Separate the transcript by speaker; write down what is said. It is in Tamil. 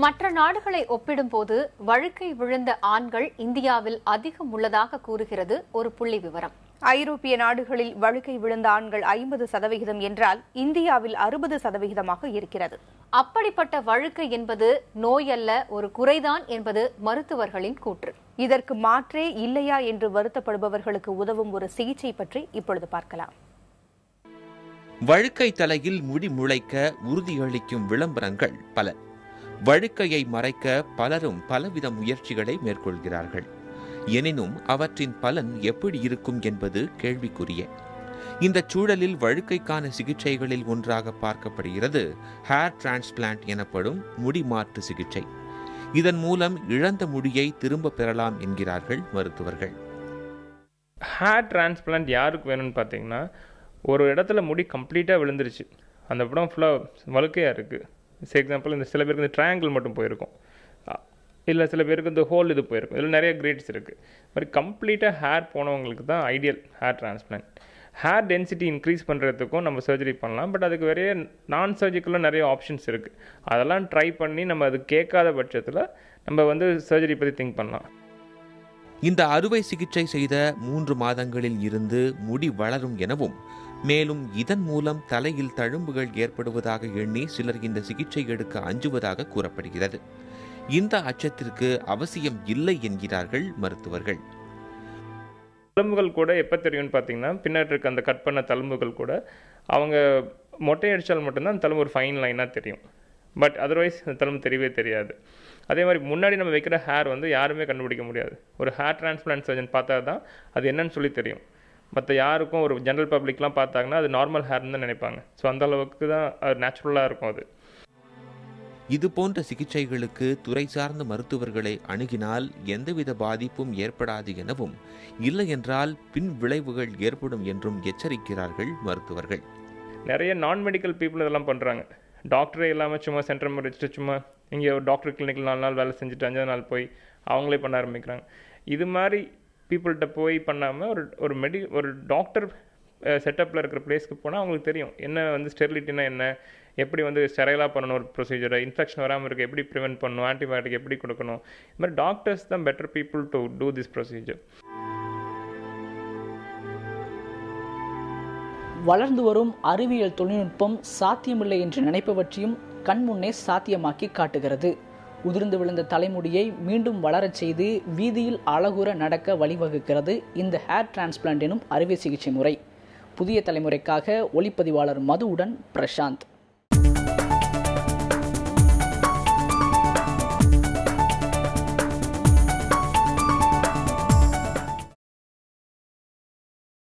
Speaker 1: மற்ற நாடுகளை ஒப்பிடும்போது வழுக்கை விழுந்த ஆண்கள் இந்தியாவில் அதிகம் உள்ளதாக கூறுகிறது ஒரு புள்ளி விவரம்.
Speaker 2: ஐரோப்பிய நாடுகளில் வழுக்கை விழுந்த ஆண்கள் 50% என்றால் இந்தியாவில் 60% இருக்கிறது.
Speaker 1: அப்படிப்பட்ட வழுக்கை என்பது நோய் அல்ல, ஒரு குறைதான் என்பது மருத்துவர்களின் கூற்று.
Speaker 2: இதற்கு மாற்றே இல்லையா என்று வருத்தப்படுபவர்களுக்கு உதவும் ஒரு சிகிச்சை பற்றி இப்பொழுது பார்க்கலாம்.
Speaker 3: வழுக்கை தலையில் முடி முளைக்க உறுதியளிக்கும் விளம்பரங்கள் பல. வழுக்கையை மறைக்க பலரும் பலவித முயற்சிகளை மேற்கொள்கிறார்கள். எனினும் அவற்றின் பலன் எப்படி இருக்கும் என்பது கேள்விக்குரிய. இந்த சூழலில் வழுக்கைக்கான சிகிச்சைகளில் ஒன்றாக பார்க்கப்படுகிறது ஹேர் டிரான்ஸ்பிளான்ட் எனப்படும் முடி மாற்று சிகிச்சை. இதன் மூலம் இழந்த முடியை திரும்ப பெறலாம் என்கிறார்கள் மருத்துவர்கள்.
Speaker 4: ஹேர் டிரான்ஸ்பிளான்ட் யாருக்கு வேணும்னு பார்த்தீங்கன்னா, ஒரு இடத்துல முடி கம்ப்ளீட்டாக விழுந்துருச்சு, அந்த இடம் ஃபுல்லாக வழுக்கையாக இருக்குது. எக்ஸாம்பிள், இந்த சில பேருக்கு இந்த ட்ரையாங்கிள் மட்டும் போயிருக்கும், இல்லை சில பேருக்கு இந்த ஹோல் இது போயிருக்கும். இதில் நிறைய கிரேட்ஸ் இருக்குது. இது மாதிரி கம்ப்ளீட்டாக ஹேர் போனவங்களுக்கு தான் ideal hair transplant. Hair density increase பண்ணுறதுக்கும் நம்ம சர்ஜரி பண்ணலாம். பட் அதுக்கு நிறைய நான் சர்ஜிக்கலாக நிறைய ஆப்ஷன்ஸ் இருக்குது. அதெல்லாம் ட்ரை பண்ணி நம்ம அது கேட்காத பட்சத்தில் நம்ம சர்ஜரி பற்றி திங்க் பண்ணலாம்.
Speaker 3: இந்த அறுவை சிகிச்சை செய்த 3 மாதங்களில் இருந்து முடி வளரும் எனவும், மேலும் இதன் மூலம் தலையில் தழும்புகள் ஏற்படுவதாக எண்ணி சிலர் இந்த சிகிச்சை எடுக்க அஞ்சுவதாக கூறப்படுகிறது. இந்த அச்சத்திற்கு அவசியம் இல்லை என்கிறார்கள் மருத்துவர்கள்.
Speaker 4: தழும்புகள் கூட எப்போ தெரியும்னு பார்த்தீங்கன்னா, பின்னாடி இருக்க அந்த கட் பண்ண தழும்புகள் கூட அவங்க மொட்டை அடித்தால் மட்டும்தான் அந்த தழும்பு ஒரு ஃபைன் லைனாக தெரியும். பட் அதர்வைஸ் அந்த தழும்பு தெரியவே தெரியாது. அதே மாதிரி முன்னாடி நம்ம வைக்கிற ஹேர் யாருமே கண்டுபிடிக்க முடியாது. ஒரு ஹேர் டிரான்ஸ்பிளான்ட் சர்ஜன் பார்த்தா தான் அது என்னன்னு சொல்லி தெரியும். மற்ற யாருக்கும் ஒரு ஜென்ரல் பப்ளிக்லாம் பார்த்தாங்கன்னா அது நார்மல் ஹேர்னு தான் நினைப்பாங்க. ஸோ அந்த அளவுக்கு தான் அது நேச்சுரலாக இருக்கும். அது
Speaker 3: இது போன்ற சிகிச்சைகளுக்கு துறை சார்ந்த மருத்துவர்களை அணுகினால் எந்தவித பாதிப்பும் ஏற்படாது எனவும், இல்லை என்றால் பின் விளைவுகள் ஏற்படும் என்றும் எச்சரிக்கிறார்கள் மருத்துவர்கள்.
Speaker 4: நிறைய நான் மெடிக்கல் பீப்புள் இதெல்லாம் பண்ணுறாங்க. டாக்டரே இல்லாமல் சும்மா சென்டர் வச்சுட்டு சும்மா இங்கே ஒரு டாக்டர் கிளினிக்கில் 4 நாள் வேலை செஞ்சுட்டு 5ஆவது நாள் போய் அவங்களே பண்ண ஆரம்பிக்கிறாங்க. இது மாதிரி பீப்புள்கிட்ட போய் பண்ணாமல் ஒரு டாக்டர் செட்டப்பில் இருக்கிற பிளேஸ்க்கு போனால் அவங்களுக்கு தெரியும் என்ன ஸ்டெரிலிட்டினா என்ன, எப்படி ஸ்டெரைலாக பண்ணணும் ஒரு ப்ரொசீஜரை, இன்ஃபெக்ஷன் வராமல் இருக்க எப்படி ப்ரிவென்ட் பண்ணணும், ஆன்டிபயோட்டிக் எப்படி கொடுக்கணும். இது மாதிரி டாக்டர்ஸ் தான் better people to do this procedure.
Speaker 5: வளர்ந்து வரும் அறிவியல் தொழில்நுட்பம் சாத்தியமில்லை என்று நினைப்பவற்றையும் கண்முன்னே சாத்தியமாக்கி காட்டுகிறது. உதிர்ந்து விழுந்த தலைமுடியை மீண்டும் வளரச் செய்து வீதியில் அழகுற நடக்க வழிவகுக்கிறது இந்த ஹேர் டிரான்ஸ்பிளான்ட் எனும் அறுவை சிகிச்சை முறை. புதிய தலைமுறைக்காக ஒளிப்பதிவாளர் மதுவுடன் பிரசாந்த்.